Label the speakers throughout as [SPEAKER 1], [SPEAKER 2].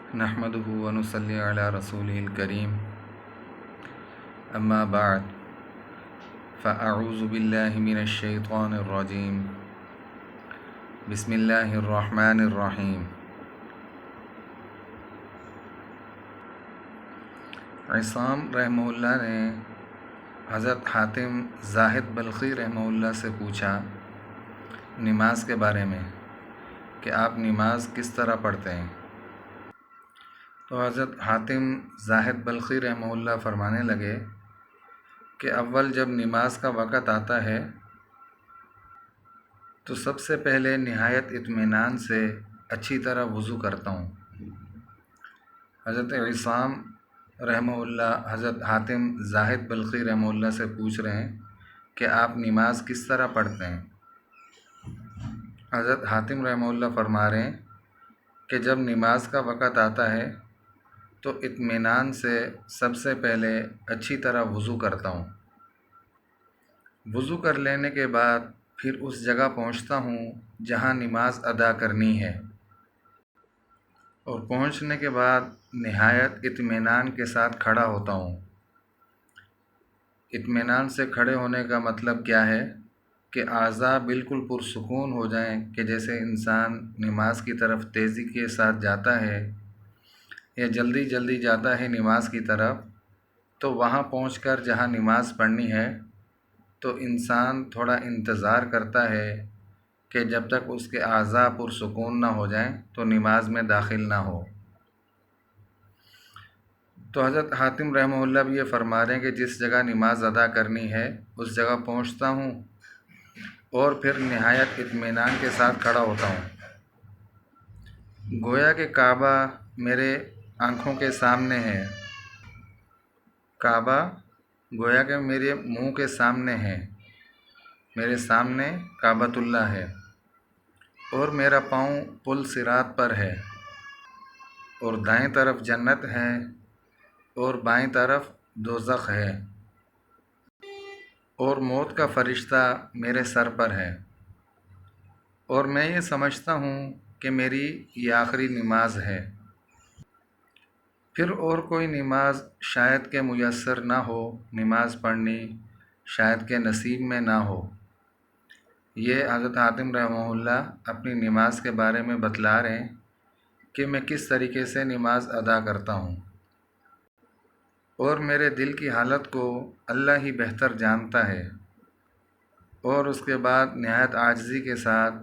[SPEAKER 1] نحمده ونصلي على رسوله الكريم اما بعد فاعوذ بالله من الشیطان الرجیم بسم اللہ الرحمن الرحیم۔ عصام رحمہ اللہ نے حضرت حاتم زاہد بلخی رحمہ اللہ سے پوچھا نماز کے بارے میں کہ آپ نماز کس طرح پڑھتے ہیں، تو حضرت حاتم زاہد بلخی رحمہ اللہ فرمانے لگے کہ اول جب نماز کا وقت آتا ہے تو سب سے پہلے نہایت اطمینان سے اچھی طرح وضو کرتا ہوں۔ حضرت عصام رحمہ اللہ حضرت حاتم زاہد بلخی رحمہ اللہ سے پوچھ رہے ہیں کہ آپ نماز کس طرح پڑھتے ہیں۔ حضرت حاتم رحمہ اللہ فرما رہے ہیں کہ جب نماز کا وقت آتا ہے تو اطمینان سے سب سے پہلے اچھی طرح وضو کرتا ہوں۔ وضو کر لینے کے بعد پھر اس جگہ پہنچتا ہوں جہاں نماز ادا کرنی ہے، اور پہنچنے کے بعد نہایت اطمینان کے ساتھ کھڑا ہوتا ہوں۔ اطمینان سے کھڑے ہونے کا مطلب کیا ہے کہ اعضاء بالکل پرسکون ہو جائیں، کہ جیسے انسان نماز کی طرف تیزی کے ساتھ جاتا ہے یا جلدی جلدی جاتا ہے نماز کی طرف، تو وہاں پہنچ کر جہاں نماز پڑھنی ہے تو انسان تھوڑا انتظار کرتا ہے کہ جب تک اس کے اعضاء پرسکون نہ ہو جائیں تو نماز میں داخل نہ ہو۔ تو حضرت حاتم رحمہ اللہ بھی یہ فرما رہے ہیں کہ جس جگہ نماز ادا کرنی ہے اس جگہ پہنچتا ہوں اور پھر نہایت اطمینان کے ساتھ کھڑا ہوتا ہوں، گویا کہ کعبہ میرے آنکھوں کے سامنے ہے، کعبہ گویا کہ میرے منہ کے سامنے ہے، میرے سامنے کعبۃ اللہ ہے، اور میرا پاؤں پل صراط پر ہے، اور دائیں طرف جنت ہے اور بائیں طرف دوزخ ہے، اور موت کا فرشتہ میرے سر پر ہے، اور میں یہ سمجھتا ہوں کہ میری یہ آخری نماز ہے، پھر اور کوئی نماز شاید کہ میسر نہ ہو، نماز پڑھنی شاید کہ نصیب میں نہ ہو۔ یہ حضرت حاتم رحمہ اللہ اپنی نماز کے بارے میں بتلا رہے ہیں کہ میں کس طریقے سے نماز ادا کرتا ہوں، اور میرے دل کی حالت کو اللہ ہی بہتر جانتا ہے۔ اور اس کے بعد نہایت عاجزی کے ساتھ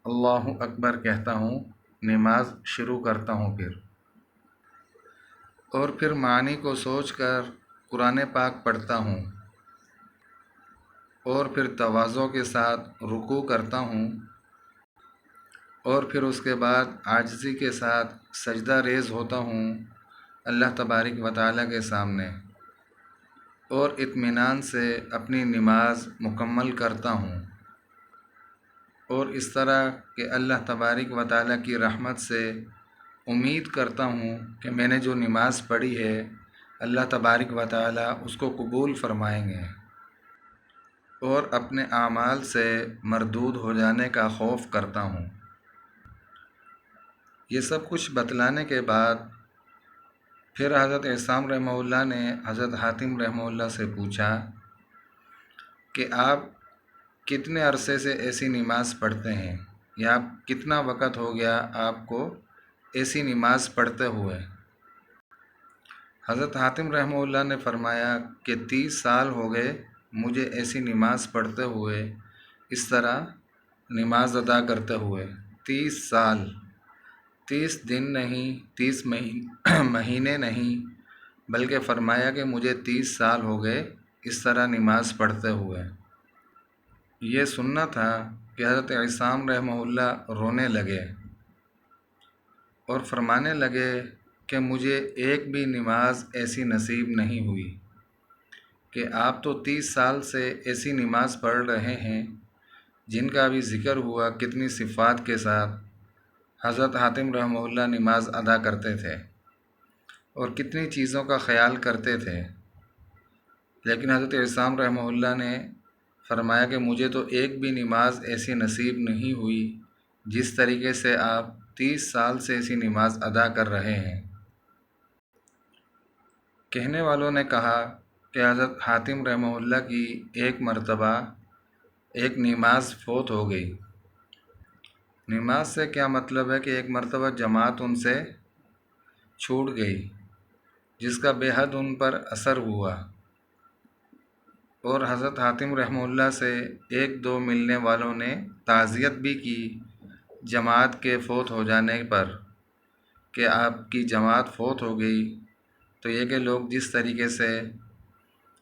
[SPEAKER 1] اللہ اکبر کہتا ہوں، نماز شروع کرتا ہوں، پھر معنی کو سوچ کر قرآن پاک پڑھتا ہوں، اور پھر تواضع کے ساتھ رکوع کرتا ہوں، اور پھر اس کے بعد عاجزی کے ساتھ سجدہ ریز ہوتا ہوں اللہ تبارک و تعالیٰ کے سامنے، اور اطمینان سے اپنی نماز مکمل کرتا ہوں، اور اس طرح کہ اللہ تبارک و تعالیٰ کی رحمت سے امید کرتا ہوں کہ میں نے جو نماز پڑھی ہے اللہ تبارک و تعالیٰ اس کو قبول فرمائیں گے، اور اپنے اعمال سے مردود ہو جانے کا خوف کرتا ہوں۔ یہ سب کچھ بتلانے کے بعد پھر حضرت عصام رحمہ اللہ نے حضرت حاتم رحمہ اللہ سے پوچھا کہ آپ کتنے عرصے سے ایسی نماز پڑھتے ہیں، یا کتنا وقت ہو گیا آپ کو ایسی نماز پڑھتے ہوئے۔ حضرت حاتم رحمہ اللہ نے فرمایا کہ 30 سال ہو گئے مجھے ایسی نماز پڑھتے ہوئے، اس طرح نماز ادا کرتے ہوئے۔ 30 سال، 30 دن نہیں، 30 مہینے نہیں، بلکہ فرمایا کہ مجھے 30 سال ہو گئے اس طرح نماز پڑھتے ہوئے۔ یہ سننا تھا کہ حضرت عصام رحمہ اللہ رونے لگے اور فرمانے لگے کہ مجھے ایک بھی نماز ایسی نصیب نہیں ہوئی، کہ آپ تو 30 سال سے ایسی نماز پڑھ رہے ہیں جن کا بھی ذکر ہوا، کتنی صفات کے ساتھ حضرت حاتم رحمہ اللہ نماز ادا کرتے تھے اور کتنی چیزوں کا خیال کرتے تھے، لیکن حضرت عصام رحمہ اللہ نے فرمایا کہ مجھے تو ایک بھی نماز ایسی نصیب نہیں ہوئی جس طریقے سے آپ 30 سال سے ایسی نماز ادا کر رہے ہیں۔ کہنے والوں نے کہا کہ حضرت حاتم رحمہ اللہ کی ایک مرتبہ ایک نماز فوت ہو گئی۔ نماز سے کیا مطلب ہے کہ ایک مرتبہ جماعت ان سے چھوٹ گئی، جس کا بے حد ان پر اثر ہوا، اور حضرت حاتم رحمہ اللہ سے ایک دو ملنے والوں نے تعزیت بھی کی جماعت کے فوت ہو جانے پر، کہ آپ کی جماعت فوت ہو گئی۔ تو یہ کہ لوگ جس طریقے سے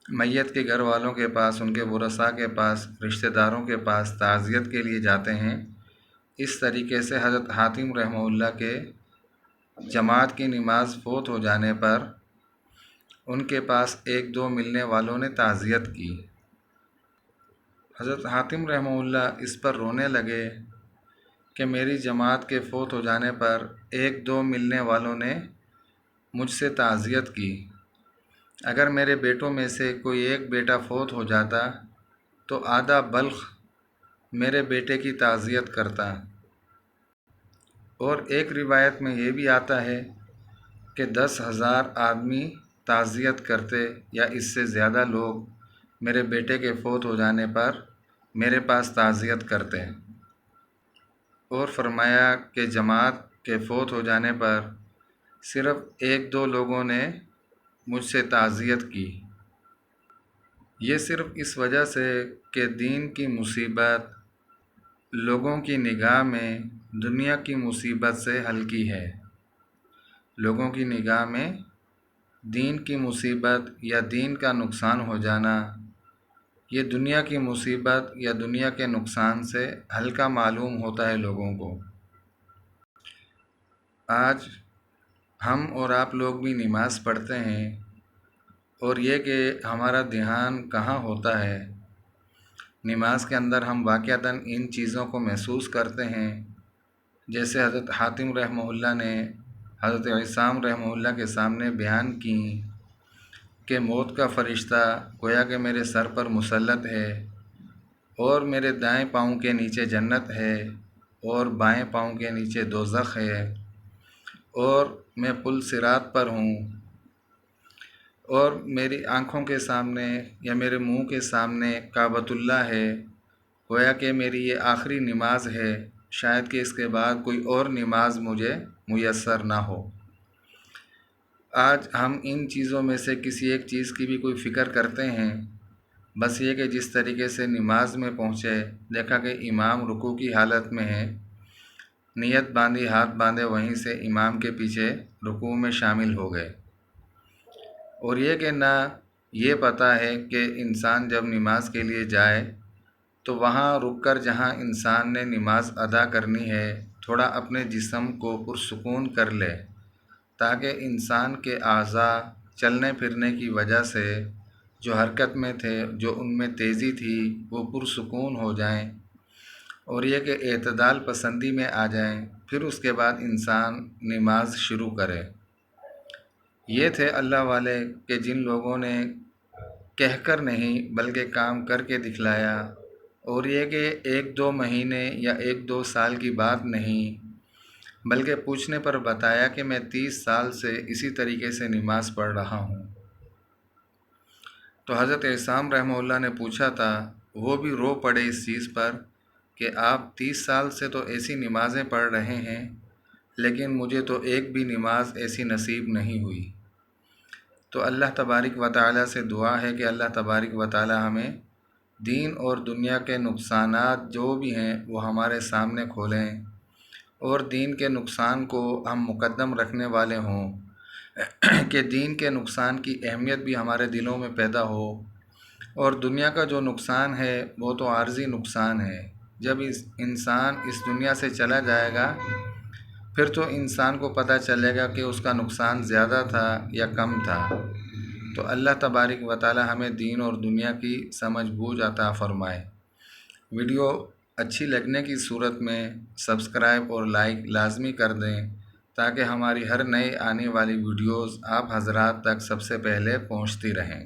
[SPEAKER 1] میت کے گھر والوں کے پاس، ان کے ورثاء کے پاس، رشتہ داروں کے پاس تعزیت کے لیے جاتے ہیں، اس طریقے سے حضرت حاتم رحمہ اللہ کے جماعت کی نماز فوت ہو جانے پر ان کے پاس ایک دو ملنے والوں نے تعزیت کی۔ حضرت حاتم رحمہ اللہ اس پر رونے لگے کہ میری جماعت کے فوت ہو جانے پر ایک دو ملنے والوں نے مجھ سے تعزیت کی، اگر میرے بیٹوں میں سے کوئی ایک بیٹا فوت ہو جاتا تو آدھا بلخ میرے بیٹے کی تعزیت کرتا۔ اور ایک روایت میں یہ بھی آتا ہے کہ 10,000 آدمی تعزیت کرتے یا اس سے زیادہ لوگ میرے بیٹے کے فوت ہو جانے پر میرے پاس تعزیت کرتے۔ اور فرمایا کہ جماعت کے فوت ہو جانے پر صرف ایک دو لوگوں نے مجھ سے تعزیت کی، یہ صرف اس وجہ سے کہ دین کی مصیبت لوگوں کی نگاہ میں دنیا کی مصیبت سے ہلکی ہے۔ لوگوں کی نگاہ میں دین کی مصیبت یا دین کا نقصان ہو جانا، یہ دنیا کی مصیبت یا دنیا کے نقصان سے ہلکا معلوم ہوتا ہے لوگوں کو۔ آج ہم اور آپ لوگ بھی نماز پڑھتے ہیں، اور یہ کہ ہمارا دھیان کہاں ہوتا ہے، نماز کے اندر ہم واقعتاً ان چیزوں کو محسوس کرتے ہیں، جیسے حضرت حاتم رحمہ اللہ نے حضرت عصام رحمہ اللہ کے سامنے بیان کی کہ موت کا فرشتہ گویا کہ میرے سر پر مسلط ہے، اور میرے دائیں پاؤں کے نیچے جنت ہے اور بائیں پاؤں کے نیچے دوزخ ہے، اور میں پل صراط پر ہوں، اور میری آنکھوں کے سامنے یا میرے منہ کے سامنے کعبۃ اللہ ہے، گویا کہ میری یہ آخری نماز ہے، شاید کہ اس کے بعد کوئی اور نماز مجھے میسر نہ ہو۔ آج ہم ان چیزوں میں سے کسی ایک چیز کی بھی کوئی فکر کرتے ہیں، بس یہ کہ جس طریقے سے نماز میں پہنچے، دیکھا کہ امام رکوع کی حالت میں ہے، نیت باندھی، ہاتھ باندھے، وہیں سے امام کے پیچھے رکوع میں شامل ہو گئے، اور یہ کہ نہ یہ پتہ ہے کہ انسان جب نماز کے لیے جائے تو وہاں رک کر جہاں انسان نے نماز ادا کرنی ہے، تھوڑا اپنے جسم کو پرسکون کر لے، تاکہ انسان کے اعضاء چلنے پھرنے کی وجہ سے جو حرکت میں تھے، جو ان میں تیزی تھی، وہ پرسکون ہو جائیں، اور یہ کہ اعتدال پسندی میں آ جائیں، پھر اس کے بعد انسان نماز شروع کرے۔ یہ تھے اللہ والے کہ جن لوگوں نے کہہ کر نہیں بلکہ کام کر کے دکھلایا، اور یہ کہ ایک دو مہینے یا ایک دو سال کی بات نہیں، بلکہ پوچھنے پر بتایا کہ میں 30 سال سے اسی طریقے سے نماز پڑھ رہا ہوں۔ تو حضرت عصام رحمہ اللہ نے پوچھا تھا، وہ بھی رو پڑے اس چیز پر کہ آپ 30 سال سے تو ایسی نمازیں پڑھ رہے ہیں، لیکن مجھے تو ایک بھی نماز ایسی نصیب نہیں ہوئی۔ تو اللہ تبارک و تعالیٰ سے دعا ہے کہ اللہ تبارک و تعالیٰ ہمیں دین اور دنیا کے نقصانات جو بھی ہیں وہ ہمارے سامنے کھولیں، اور دین کے نقصان کو ہم مقدم رکھنے والے ہوں، کہ دین کے نقصان کی اہمیت بھی ہمارے دلوں میں پیدا ہو، اور دنیا کا جو نقصان ہے وہ تو عارضی نقصان ہے، جب انسان اس دنیا سے چلا جائے گا پھر تو انسان کو پتہ چلے گا کہ اس کا نقصان زیادہ تھا یا کم تھا۔ تو اللہ تبارک و تعالی ہمیں دین اور دنیا کی سمجھ بوجھ عطا فرمائے۔ ویڈیو اچھی لگنے کی صورت میں سبسکرائب اور لائک لازمی کر دیں، تاکہ ہماری ہر نئے آنے والی ویڈیوز آپ حضرات تک سب سے پہلے پہنچتی رہیں۔